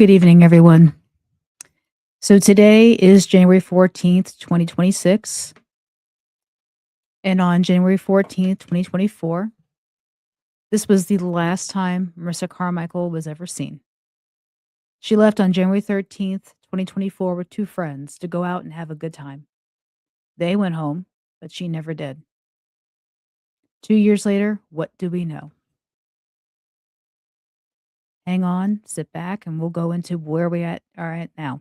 Good evening, everyone. So today is January 14th, 2026. And on January 14th, 2024, this was the last time Marissa Carmichael was ever seen. She left on January 13th, 2024 with two friends to go out and have a good time. They went home, but she never did. 2 years later, what do we know? Hang on, sit back, and we'll go into where we are at now.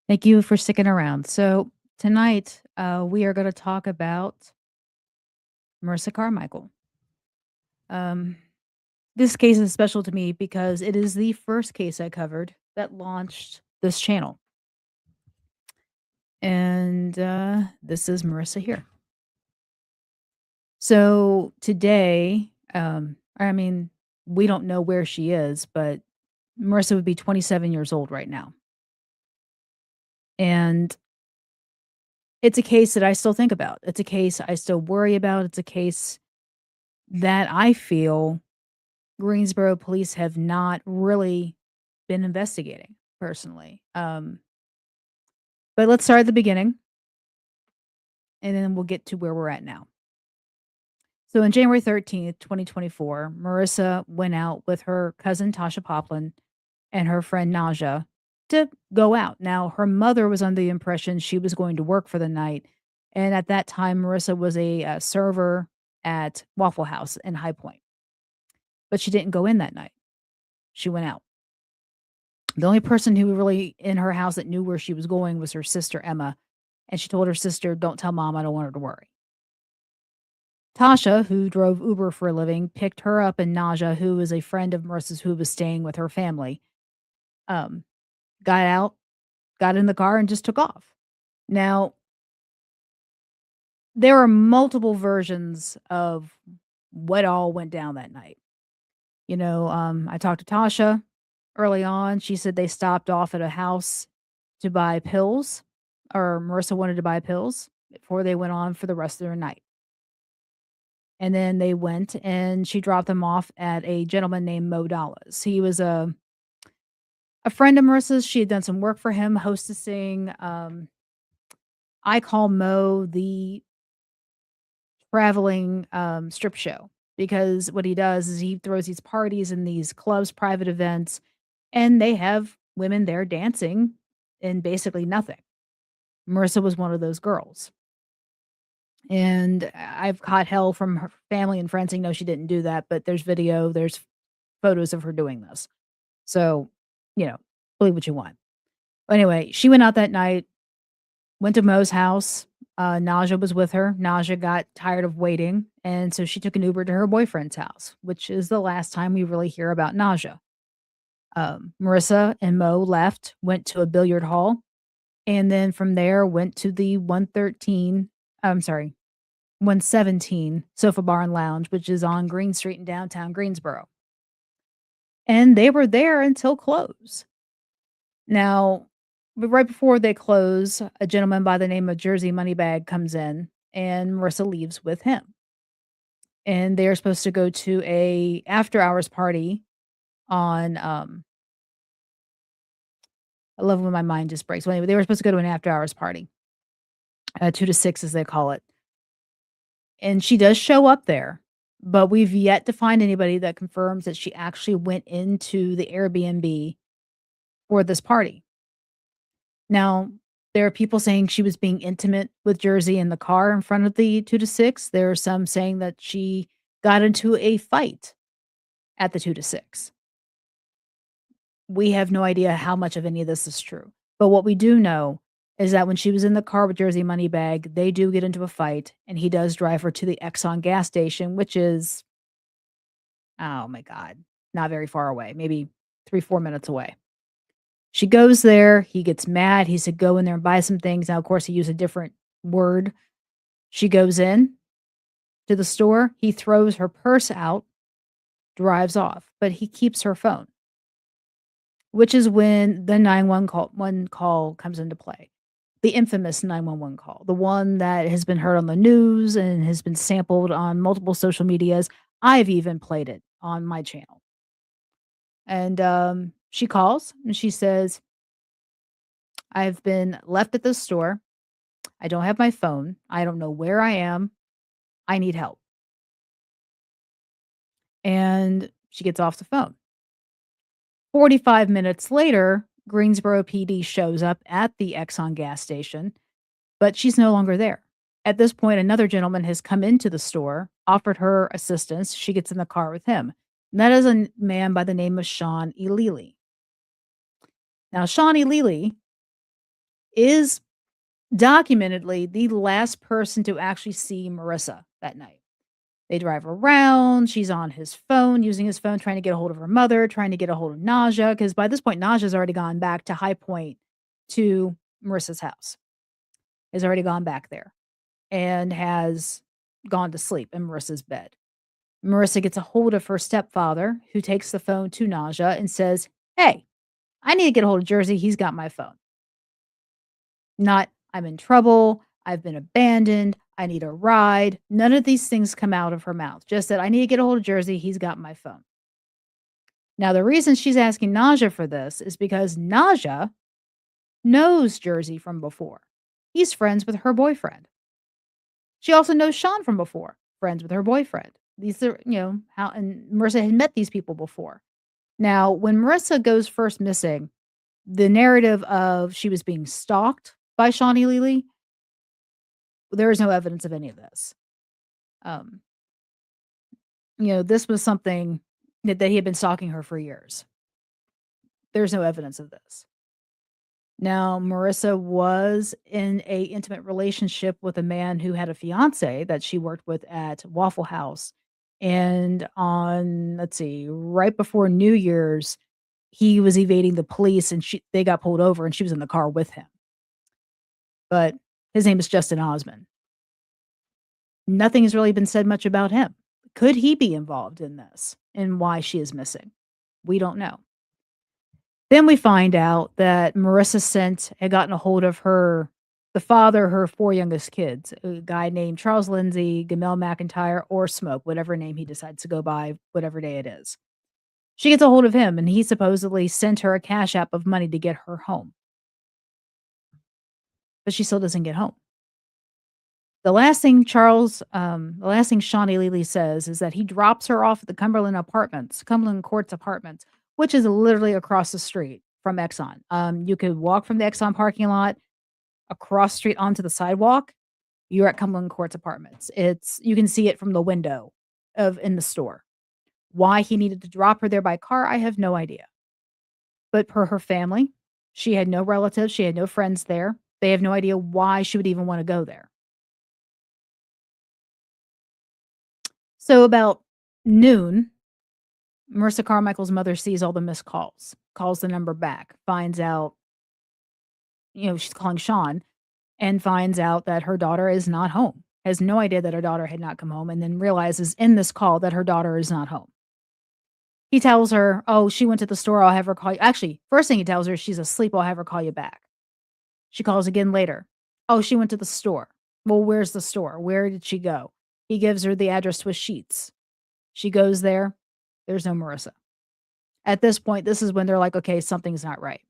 Thank you for sticking around. So tonight, we are going to talk about Marissa Carmichael. Um, this case is special to me because it is the first case I covered that launched this channel. And this is Marissa here. So today, we don't know where she is, but Marissa would be 27 years old right now. And it's a case that I still think about. It's a case I still worry about. It's a case that I feel Greensboro police have not really been investigating personally. But let's start at the beginning and then we'll get to where we're at now. So on January 13th, 2024, Marissa went out with her cousin Tasha Poplin and her friend Naja to go out. Now, her mother was under the impression she was going to work for the night. And at that time, Marissa was a server at Waffle House in High Point. But she didn't go in that night. She went out. The only person who really in her house that knew where she was going was her sister, Emma. And she told her sister, "Don't tell mom, I don't want her to worry." Tasha, who drove Uber for a living, picked her up, and Naja, who was a friend of Marissa's who was staying with her family, um, got out, got in the car, and just took off. Now, there are multiple versions of what all went down that night. I talked to Tasha early on. She said they stopped off at a house to buy pills, or Marissa wanted to buy pills before they went on for the rest of their night. And then they went and she dropped them off at a gentleman named Mo Dallas. He was a friend of Marissa's. She had done some work for him, hostessing. I call Mo the traveling strip show because what he does is he throws these parties and these clubs, private events, and they have women there dancing in basically nothing. Marissa was one of those girls. And I've caught hell from her family and friends saying, "No, she didn't do that," but there's video, there's photos of her doing this. So, you know, believe what you want. Anyway, she went out that night, went to Mo's house. Naja was with her. Naja got tired of waiting, and so she took an Uber to her boyfriend's house, which is the last time we really hear about Naja. Marissa and Mo left, went to a billiard hall, and then from there went to the 117 Sofa Bar and Lounge, which is on Green Street in downtown Greensboro. And they were there until close. Now, but right before they close, a gentleman by the name of Jersey Moneybag comes in and Marissa leaves with him. And they're supposed to go to a after hours party on I love when my mind just breaks. Well, anyway, they were supposed to go to an after hours party. 2 to 6 as they call it. And she does show up there, but we've yet to find anybody that confirms that she actually went into the Airbnb for this party. Now, there are people saying she was being intimate with Jersey in the car in front of the 2 to 6. There are some saying that she got into a fight at the 2 to 6. We have no idea how much of any of this is true. But what we do know is that when she was in the car with Jersey Moneybag, they do get into a fight, and he does drive her to the Exxon gas station, which is, oh my God, not very far away, maybe 3, 4 minutes away. She goes there, he gets mad, he said, "Go in there and buy some things." Now, of course, he used a different word. She goes in to the store, he throws her purse out, drives off, but he keeps her phone, which is when the 911 call comes into play. The infamous 911 call, the one that has been heard on the news and has been sampled on multiple social medias. I've even played it on my channel. And, she calls and she says, "I've been left at the store. I don't have my phone. I don't know where I am. I need help." And she gets off the phone. 45 minutes later, Greensboro PD shows up at the Exxon gas station, but she's no longer there. At this point, another gentleman has come into the store, offered her assistance. She gets in the car with him. And that is a man by the name of Sean Elili. Now, Sean Elili is documentedly the last person to actually see Marissa that night. They drive around. She's on his phone, using his phone, trying to get a hold of her mother, trying to get a hold of Naja, because by this point, Naja's already gone back to High Point to Marissa's house, has already gone back there and has gone to sleep in Marissa's bed. Marissa gets a hold of her stepfather, who takes the phone to Naja and says, "Hey, I need to get a hold of Jersey. He's got my phone." Not, "I'm in trouble. I've been abandoned. I need a ride." None of these things come out of her mouth. Just that, "I need to get a hold of Jersey. He's got my phone." Now, the reason she's asking Naja for this is because Naja knows Jersey from before. He's friends with her boyfriend. She also knows Sean from before, friends with her boyfriend. These are, how, and Marissa had met these people before. Now, when Marissa goes first missing, the narrative of she was being stalked by Shawnee Lely, there is no evidence of any of this. Um, this was something that he had been stalking her for years. There's no evidence of this. Now, Marissa was in a intimate relationship with a man who had a fiance that she worked with at Waffle House. And on, let's see, right before New Year's, he was evading the police and they got pulled over and she was in the car with him. But his name is Justin Osmond. Nothing has really been said much about him. Could he be involved in this and why she is missing? We don't know. Then we find out that Marissa had gotten a hold of the father of her 4 youngest kids, a guy named Charles Lindsay, Gamel McIntyre, or Smoke, whatever name he decides to go by, whatever day it is. She gets a hold of him, and he supposedly sent her a cash app of money to get her home. But she still doesn't get home. The last thing Shawnee Lely says is that he drops her off at the Cumberland Courts Apartments, which is literally across the street from Exxon. You could walk from the Exxon parking lot across the street onto the sidewalk. You're at Cumberland Courts Apartments. You can see it from the window in the store. Why he needed to drop her there by car, I have no idea. But per her family, she had no relatives, she had no friends there. They have no idea why she would even want to go there. So about noon, Marissa Carmichael's mother sees all the missed calls, calls the number back, finds out, she's calling Sean, and finds out that her daughter is not home, has no idea that her daughter had not come home, and then realizes in this call that her daughter is not home. He tells her, "Oh, she went to the store. I'll have her call you." Actually, first thing he tells her, "She's asleep. I'll have her call you back." She calls again later. "Oh, she went to the store." Well, where's the store? Where did she go? He gives her the address Swiss Sheets. She goes there. There's no Marissa. At this point, this is when they're like, okay, something's not right.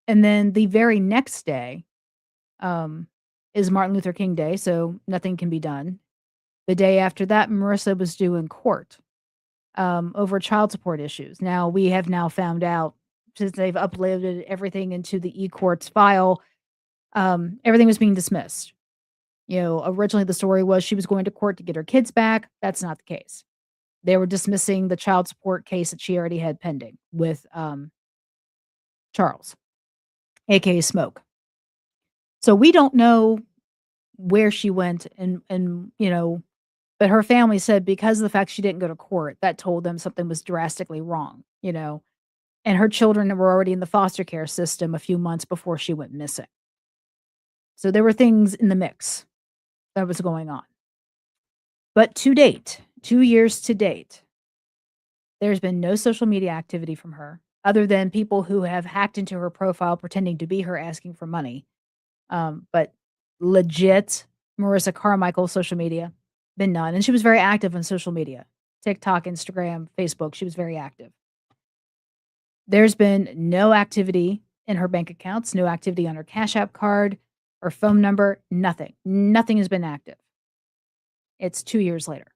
And then the very next day is Martin Luther King Day, so nothing can be done. The day after that, Marissa was due in court over child support issues. Now, we have now found out, since they've uploaded everything into the eCourts file, everything was being dismissed. Originally the story was she was going to court to get her kids back. That's not the case. They were dismissing the child support case that she already had pending with Charles, aka Smoke. So we don't know where she went and but her family said because of the fact she didn't go to court, that told them something was drastically wrong. And her children were already in the foster care system a few months before she went missing. So there were things in the mix that was going on. But to date, 2 years to date, there's been no social media activity from her other than people who have hacked into her profile pretending to be her asking for money. But legit Marissa Carmichael social media, been none. And she was very active on social media. TikTok, Instagram, Facebook, she was very active. There's been no activity in her bank accounts, no activity on her Cash App card, her phone number, nothing. Nothing has been active. It's 2 years later.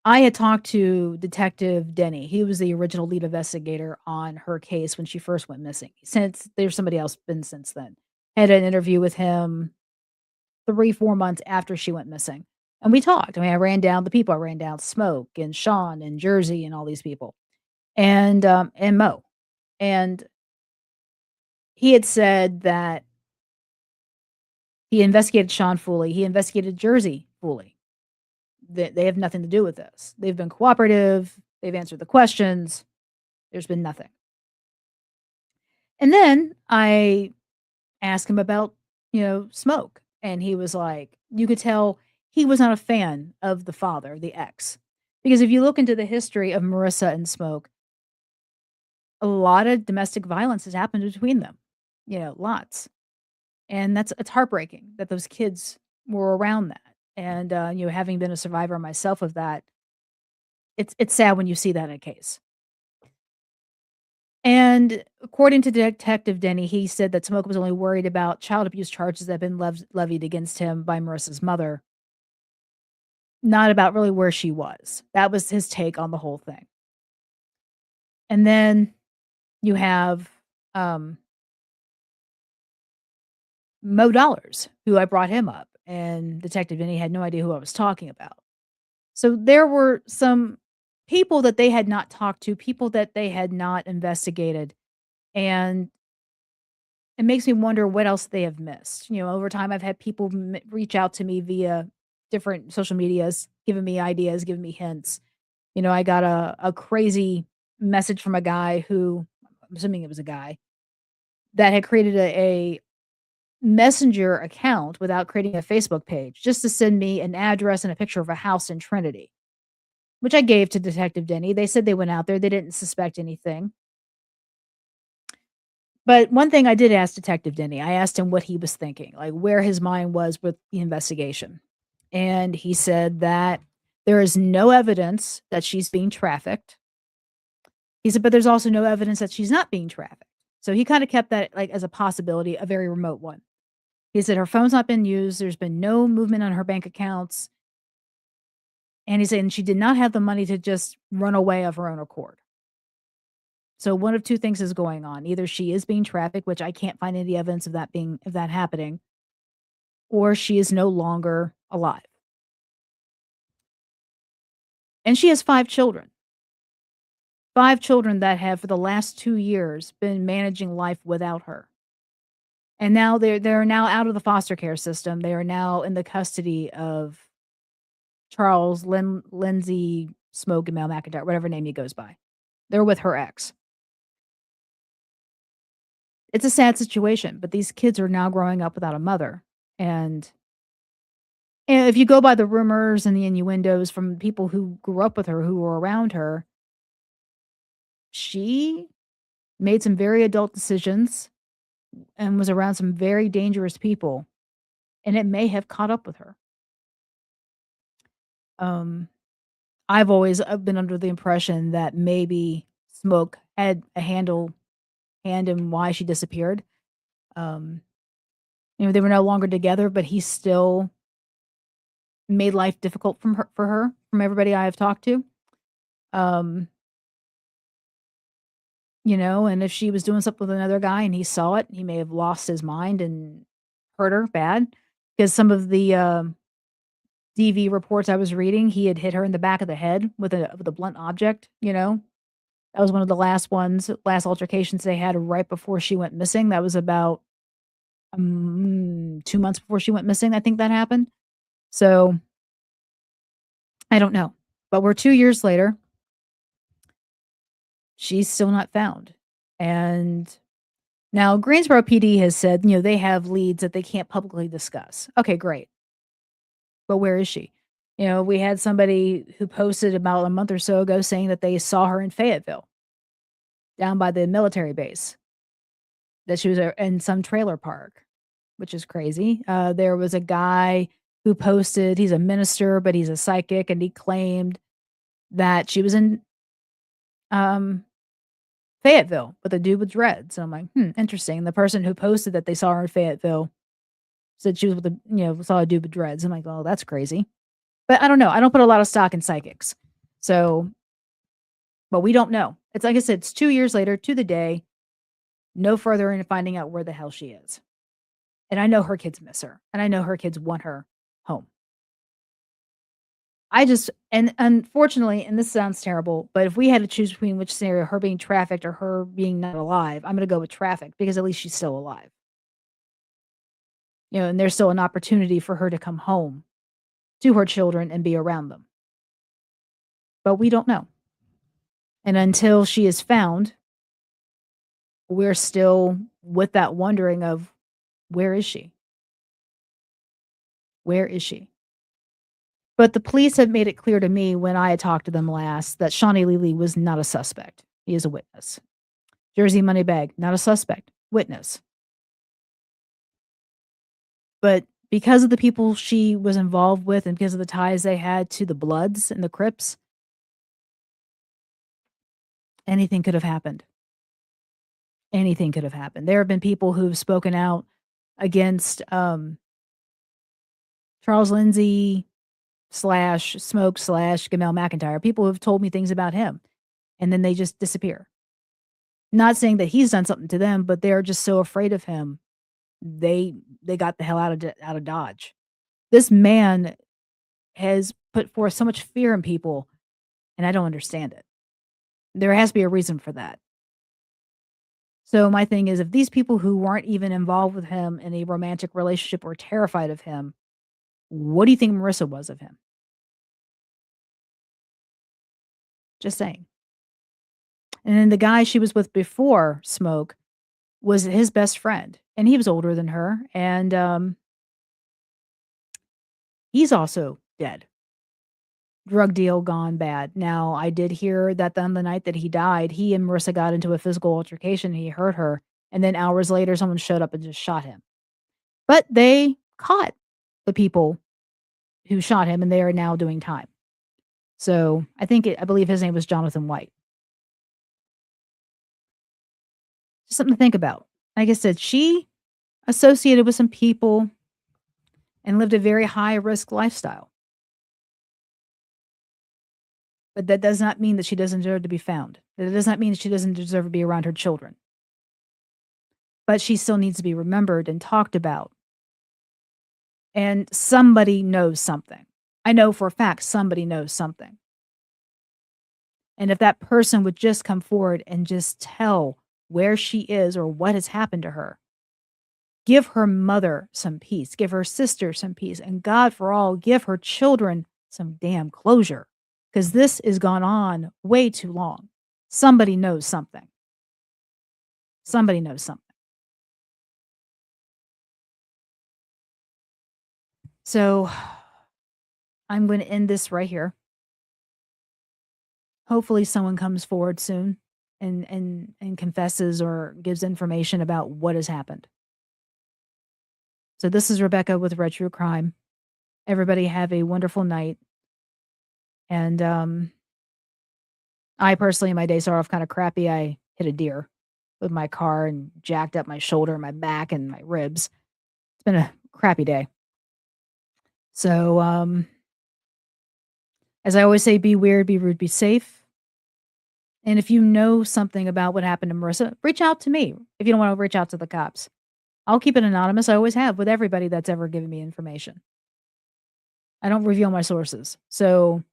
I had talked to Detective Denny. He was the original lead investigator on her case when she first went missing. Since there's somebody else been since then. Had an interview with him 3, 4 months after she went missing. And we talked. I mean, I ran down the people. I ran down Smoke and Sean and Jersey and all these people. And Mo. And he had said that he investigated Sean fully. He investigated Jersey fully. They have nothing to do with this. They've been cooperative. They've answered the questions. There's been nothing. And then I asked him about Smoke. And he was like, you could tell he was not a fan of the father, the ex. Because if you look into the history of Marissa and Smoke, a lot of domestic violence has happened between them, lots. And it's heartbreaking that those kids were around that. And having been a survivor myself of that, it's sad when you see that in a case. And according to Detective Denny, he said that Smoke was only worried about child abuse charges that had been levied against him by Marissa's mother, not about really where she was. That was his take on the whole thing. And then you have Mo Dollars, who I brought him up, and Detective Denny had no idea who I was talking about. So there were some people that they had not talked to, people that they had not investigated, and it makes me wonder what else they have missed. Over time, I've had people reach out to me via different social medias, giving me ideas, giving me hints. I got a crazy message from a guy who, I'm assuming it was a guy, that had created a Messenger account without creating a Facebook page, just to send me an address and a picture of a house in Trinity, which I gave to Detective Denny. They said they went out there. They didn't suspect anything. But one thing I did ask Detective Denny, I asked him what he was thinking, like where his mind was with the investigation. And he said that there is no evidence that she's being trafficked. He said, but there's also no evidence that she's not being trafficked. So he kind of kept that like as a possibility, a very remote one. He said her phone's not been used. There's been no movement on her bank accounts. And he said, and she did not have the money to just run away of her own accord. So one of two things is going on. Either she is being trafficked, which I can't find any evidence of that happening, or she is no longer alive. And she has 5 children. 5 children that have for the last 2 years been managing life without her. And now they're now out of the foster care system. They are now in the custody of Charles Lindsay Smoke and Mel McIntyre, whatever name he goes by. They're with her ex. It's a sad situation, but these kids are now growing up without a mother. And if you go by the rumors and the innuendos from people who grew up with her, who were around her, she made some very adult decisions and was around some very dangerous people, and it may have caught up with her. Um, I've always been under the impression that maybe Smoke had a hand in why she disappeared. Um, they were no longer together, but he still made life difficult for her, from everybody I have talked to. Um, and if she was doing something with another guy and he saw it, he may have lost his mind and hurt her bad. Because some of the DV reports I was reading, he had hit her in the back of the head with a blunt object. That was one of the last ones, last altercations they had right before she went missing. That was about 2 months before she went missing, I think that happened. So, I don't know. But we're 2 years later, she's still not found. And now Greensboro PD has said, they have leads that they can't publicly discuss. Okay, great. But where is she? We had somebody who posted about a month or so ago saying that they saw her in Fayetteville, down by the military base, that she was in some trailer park, which is crazy. There was a guy who posted, he's a minister, but he's a psychic, and he claimed that she was in um, Fayetteville with a dude with dreads. And I'm like, interesting. The person who posted that they saw her in Fayetteville said she was with saw a dude with dreads. I'm like, oh, that's crazy. But I don't know. I don't put a lot of stock in psychics. So, but we don't know. It's like I said, it's 2 years later to the day, no further into finding out where the hell she is. And I know her kids miss her, and I know her kids want her home. And unfortunately, and this sounds terrible, but if we had to choose between which scenario, her being trafficked or her being not alive, I'm gonna go with trafficked because at least she's still alive. And there's still an opportunity for her to come home to her children and be around them. But we don't know. And until she is found, we're still with that wondering of where is she? Where is she? But the police have made it clear to me when I had talked to them last that Shawnee Lely was not a suspect. He is a witness. Jersey Moneybag, not a suspect, witness. But because of the people she was involved with and because of the ties they had to the Bloods and the Crips, anything could have happened. Anything could have happened. There have been people who've spoken out against Charles Lindsay slash Smoke slash Gamel McIntyre. People who've told me things about him, and then they just disappear. Not saying that he's done something to them, but they're just so afraid of him. They got the hell out of Dodge. This man has put forth so much fear in people, and I don't understand it. There has to be a reason for that. So my thing is, if these people who weren't even involved with him in a romantic relationship were terrified of him, what do you think Marissa was of him? Just saying. And then the guy she was with before Smoke was his best friend, and he was older than her, and he's also dead. Drug deal gone bad. Now, I did hear that on the night that he died, he and Marissa got into a physical altercation, he hurt her, and then hours later, someone showed up and just shot him. But they caught the people who shot him, and they are now doing time. So, I believe his name was Jonathan White. Just something to think about. Like I said, she associated with some people and lived a very high risk lifestyle. But that does not mean that she doesn't deserve to be found. That does not mean that she doesn't deserve to be around her children. But she still needs to be remembered and talked about. And somebody knows something. I know for a fact somebody knows something. And if that person would just come forward and just tell where she is or what has happened to her, give her mother some peace, give her sister some peace, and God for all, give her children some damn closure. Because this has gone on way too long. Somebody knows something. Somebody knows something. So I'm going to end this right here. Hopefully someone comes forward soon and confesses or gives information about what has happened. So this is Rebecca with Red True Crime. Everybody have a wonderful night. And I personally, my day started off kind of crappy. I hit a deer with my car and jacked up my shoulder, my back, and my ribs. It's been a crappy day. So, as I always say, be weird, be rude, be safe. And if you know something about what happened to Marissa, reach out to me if you don't want to reach out to the cops. I'll keep it anonymous. I always have with everybody that's ever given me information. I don't reveal my sources. So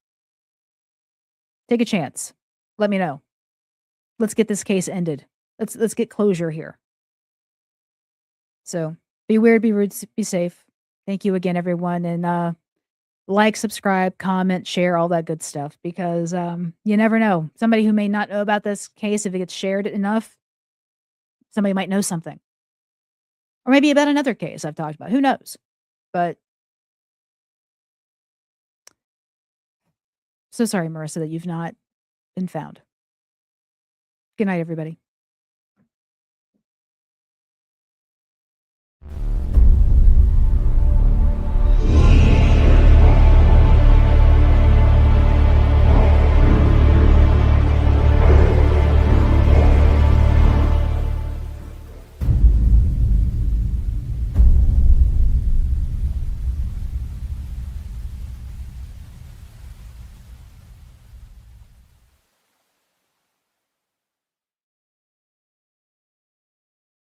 take a chance. Let me know. Let's get this case ended. Let's get closure here. So, be weird, be rude, be safe. Thank you again, everyone, and, like, subscribe, comment, share, all that good stuff because, you never know. Somebody who may not know about this case, if it gets shared enough, somebody might know something. Or maybe about another case I've talked about, who knows? But so sorry, Marissa, that you've not been found. Good night, everybody.